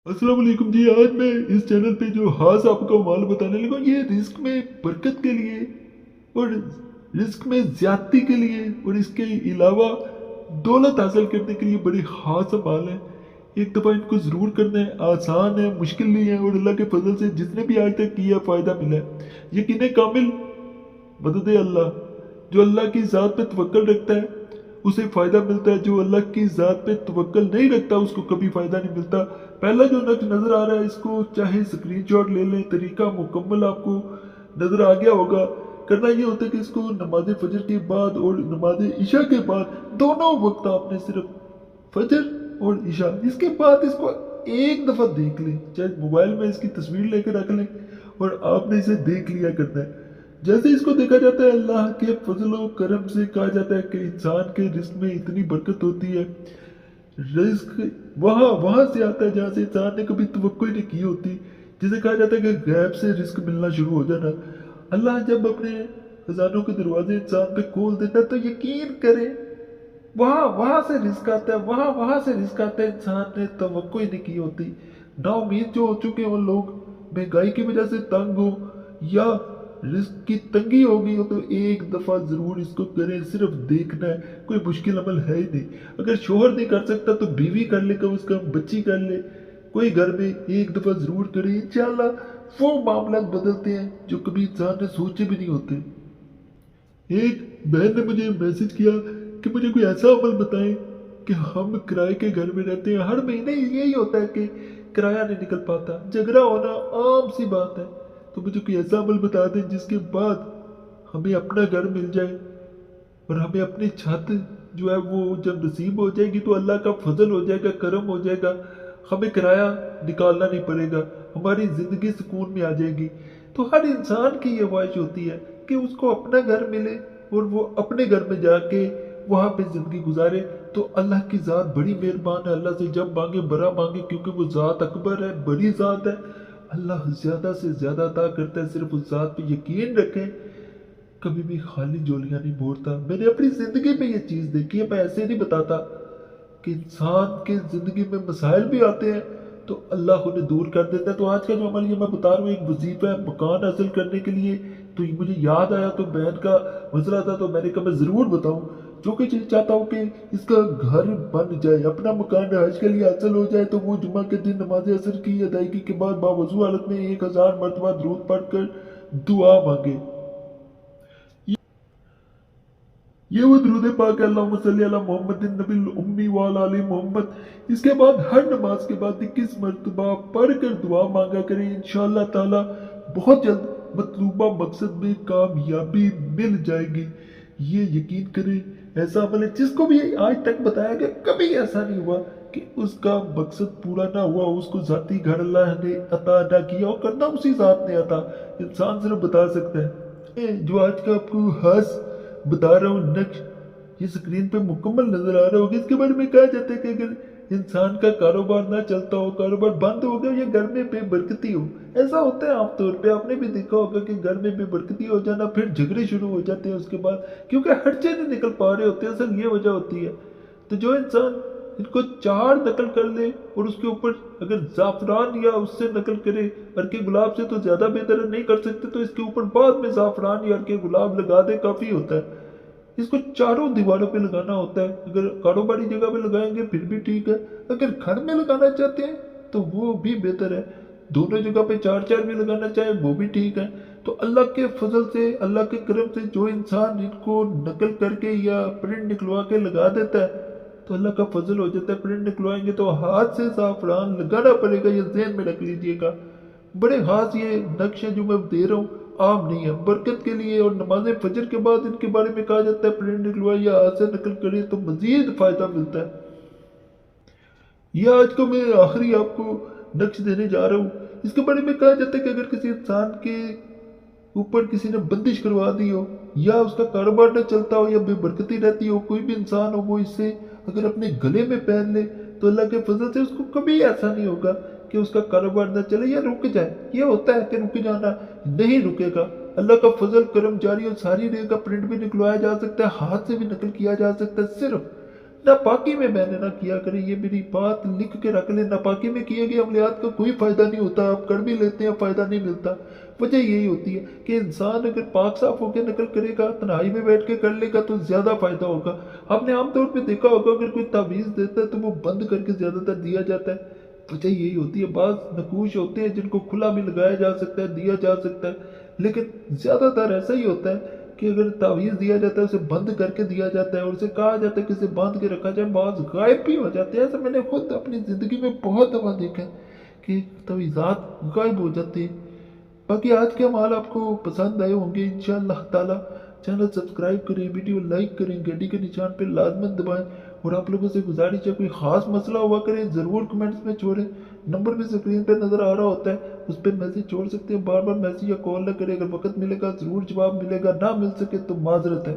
अस्सलाम वालेकुम जी। आज मैं इस चैनल पे जो खास आपको माल बताने लगा ये रिस्क में बरकत के लिए और रिस्क में ज्यादती के लिए और इसके अलावा दौलत हासिल करने के लिए बड़े खास माल है। एक दफ़ा इनको ज़रूर करना है, आसान है, मुश्किल नहीं है और अल्लाह के फजल से जिसने भी आज तक किया फ़ायदा मिला है। यकीन कामिल मदद अल्लाह। जो अल्लाह की ज़ात पे तवक्कल रखता है उसे फ़ायदा मिलता है, जो अल्लाह की ज़ात पे तवक्कल नहीं रखता उसको कभी फ़ायदा नहीं मिलता। पहला जो नक्श नज़र आ रहा है इसको चाहे स्क्रीनशॉट ले लें, तरीका मुकम्मल आपको नज़र आ गया होगा। करना ये होता है कि इसको नमाज फजर के बाद और नमाज इशा के बाद दोनों वक्त आपने सिर्फ फजर और इशा इसके बाद इसको एक दफ़ा देख लें, चाहे मोबाइल में इसकी तस्वीर लेकर रख लें और आपने इसे देख लिया करना है। जैसे इसको देखा जाता है अल्लाह के फजल करम से कहा जाता है कि इंसान के रिस्क में इतनी बरकत होती है। रिस्क वहाँ वहाँ से आता है जहाँ से इंसान ने कभी तवक्को ही नहीं की होती। जिसे कहा जाता है कि गैब से रिस्क मिलना शुरू हो जाना। अल्लाह जब अपने खजानों के दरवाजे इंसान पे खोल देता है तो यकीन करें वहाँ वहाँ से रिस्क आता है, वहाँ वहाँ से रिस्क आता है। इंसान ने तवक्को ही नहीं की होती। ना उम्मीद जो हो चुके हों लोग, महंगाई की वजह से तंग हो या रिस्क की तंगी होगी हो तो एक दफ़ा ज़रूर इसको करें। सिर्फ देखना है, कोई मुश्किल अमल है ही नहीं। अगर शोहर नहीं कर सकता तो बीवी कर ले, कम से कम बच्ची कर ले। कोई घर में एक दफ़ा ज़रूर करे, इंशाल्लाह वो मामला बदलते हैं जो कभी इंसान ने सोचे भी नहीं होते। एक बहन ने मुझे मैसेज किया कि मुझे कोई ऐसा अमल बताएं कि हम किराए के घर में रहते हैं, हर महीने यही होता है कि किराया नहीं निकल पाता, झगड़ा होना आम सी बात है। तो मुझे कोई ऐसा अमल बता दें जिसके बाद हमें अपना घर मिल जाए और हमें अपनी छत जो है वो जब नसीब हो जाएगी तो अल्लाह का फजल हो जाएगा, करम हो जाएगा, हमें किराया निकालना नहीं पड़ेगा, हमारी ज़िंदगी सुकून में आ जाएगी। तो हर इंसान की ये ख्वाहिश होती है कि उसको अपना घर मिले और वो अपने घर में जाके वहाँ पे ज़िंदगी गुजारे। तो अल्लाह की ज़ात बड़ी मेहरबान है। अल्लाह से जब मांगे बड़ा मांगे, क्योंकि वो ज़ात अकबर है, बड़ी ज़ात है। अल्लाह ज़्यादा से ज़्यादा अता करता है। सिर्फ उस ज़ात पे यकीन रखें, कभी भी खाली झोलियाँ नहीं मोड़ता। मैंने अपनी ज़िंदगी में ये चीज़ देखी है। मैं ऐसे नहीं बताता कि इंसान के ज़िंदगी में मसाइल भी आते हैं तो अल्लाह उन्हें दूर कर देता है। तो आज का जो अमल ये मैं बता रहा हूँ एक वजीफ़ा है मकान हासिल करने के लिए। तो ये मुझे याद आया तो बहन का मसला था तो मैंने कहा मैं ज़रूर बताऊँ। जो कि चीज़ चाहता हूँ कि इसका घर बन जाए, अपना मकान हज के लिए हासिल हो जाए। तो वो जुम्मा के दिन नमाज असर की अदायगी के बाद बावजू हालत में 1000 मरतबा दरूद पढ़कर दुआ मांगे। ये वो दुरूद पाक है, अल्लाहुम्मा सल्ली अला मुहम्मदिन नबिल उम्मी व अला आलि मोहम्मद। इसके बाद हर नमाज के बाद 21 मरतबा पढ़कर दुआ मांगा करें। इंशाअल्लाह ताला बहुत जल्द मतलूबा मकसद में कामयाबी मिल जाएगी। ये यकीन करें ऐसा अमल है जिसको भी आज तक बताया गया कभी ऐसा नहीं हुआ कि उसका मकसद पूरा ना हुआ, उसको ज़ाती घर अल्लाह ने अता ना किया और करना उसी ज़ात ने अता। इंसान सिर्फ बता सकता है। जो आज का आपको हंस बता रहा हूँ नक्श, ये स्क्रीन पे मुकम्मल नजर आ रहा होगा। इसके बारे में कहा जाता है कि अगर इंसान का कारोबार ना चलता हो, कारोबार बंद हो गया या घर में बेबरकती हो, ऐसा होता है आमतौर पे। आपने भी देखा होगा कि घर में बेबरकती हो जाना, फिर झगड़े शुरू हो जाते हैं उसके बाद, क्योंकि खर्चे नहीं निकल पा रहे होते। असल ये वजह होती है। तो जो इंसान इनको 4 नकल कर ले और उसके ऊपर अगर ज़ाफ़रान या उससे नकल करे, अर्के गुलाब से तो ज़्यादा बेहतर नहीं कर सकते, तो इसके ऊपर बाद में ज़ाफ़रान या अर्के गुलाब लगा दे काफ़ी होता है। इसको चारों दीवारों पे लगाना होता है। अगर कारोबारी जगह पे लगाएंगे फिर भी ठीक है, अगर घर में लगाना चाहते हैं तो वो भी बेहतर है। दोनों जगह पे 4 4 भी लगाना चाहे वो भी ठीक है। तो अल्लाह के फजल से, अल्लाह के करम से जो इंसान इनको नकल करके या प्रिंट निकलवा के लगा देता है तो अल्लाह का फजल हो जाता है। प्रिंट निकलवाएंगे तो हाथ से ज़ाफ़रान लगाना पड़ेगा, ये ज़हन में रख लीजिएगा। बड़े खास ये नक्शे जो मैं दे रहा हूँ आम नहीं है, बरकत के लिए। और नमाज फजर के बाद इनके बारे में कहा जाता है प्रिंट निकलवाए या हाथ से नकल करे तो मजीद फायदा मिलता है। यह आज को मैं आखिरी आपको नक्श देने जा रहा हूँ। इसके बारे में कहा जाता है कि अगर किसी इंसान के ऊपर किसी ने बंदिश करवा दी हो या उसका कारोबार न चलता हो या बेबरकती रहती हो, कोई भी इंसान हो, वो इससे अगर अपने गले में पहन ले तो अल्लाह के फजल से उसको कभी ऐसा नहीं होगा कि उसका कारोबार न चले या रुक जाए। ये होता है कि रुक जाना, नहीं रुकेगा। अल्लाह का फजल करम जारी और सारी रहेगा। प्रिंट भी निकलवाया जा सकता है, हाथ से भी नकल किया जा सकता है। सिर्फ नापाकी में बहने ना किया करें, ये मेरी बात लिख के रख लें। नापाकी में किए गए अमलियात का कोई फ़ायदा नहीं होता, आप कर भी लेते हैं फ़ायदा नहीं मिलता। वजह यही होती है कि इंसान अगर पाक साफ होकर नकल करेगा, तन्हाई में बैठ के कर लेगा तो ज़्यादा फ़ायदा होगा। आपने आमतौर पर देखा होगा अगर कोई तावीज़ देता है तो वो बंद करके ज़्यादातर दिया जाता है। वजह यही होती है, बाज़ नकूश होते हैं जिनको खुला भी लगाया जा सकता है, दिया जा सकता है, लेकिन ज़्यादातर ऐसा ही होता है कि अगर तावीज़ दिया जाता है उसे बंद करके दिया जाता है और उसे कहा जाता है कि इसे बांध के रखा जाए, बाज़ गायब भी हो जाते हैं। ऐसा मैंने खुद अपनी ज़िंदगी में बहुत दफ़ा देखा है कि तावीज़ात गायब हो जाते हैं। बाकी आज के हमाल आपको पसंद आए होंगे इंशाअल्लाह ताला। चैनल सब्सक्राइब करें, वीडियो लाइक करें, घंटी के निशान पर लाजमन दबाएं और आप लोगों से गुजारिश है कोई ख़ास मसला हुआ करें ज़रूर कमेंट्स में छोड़ें। नंबर भी स्क्रीन पे नज़र आ रहा होता है, उस पर मैसेज छोड़ सकते हैं। बार बार मैसेज या कॉल ना करें, अगर वक्त मिलेगा ज़रूर जवाब मिलेगा, ना मिल सके तो माजरत है।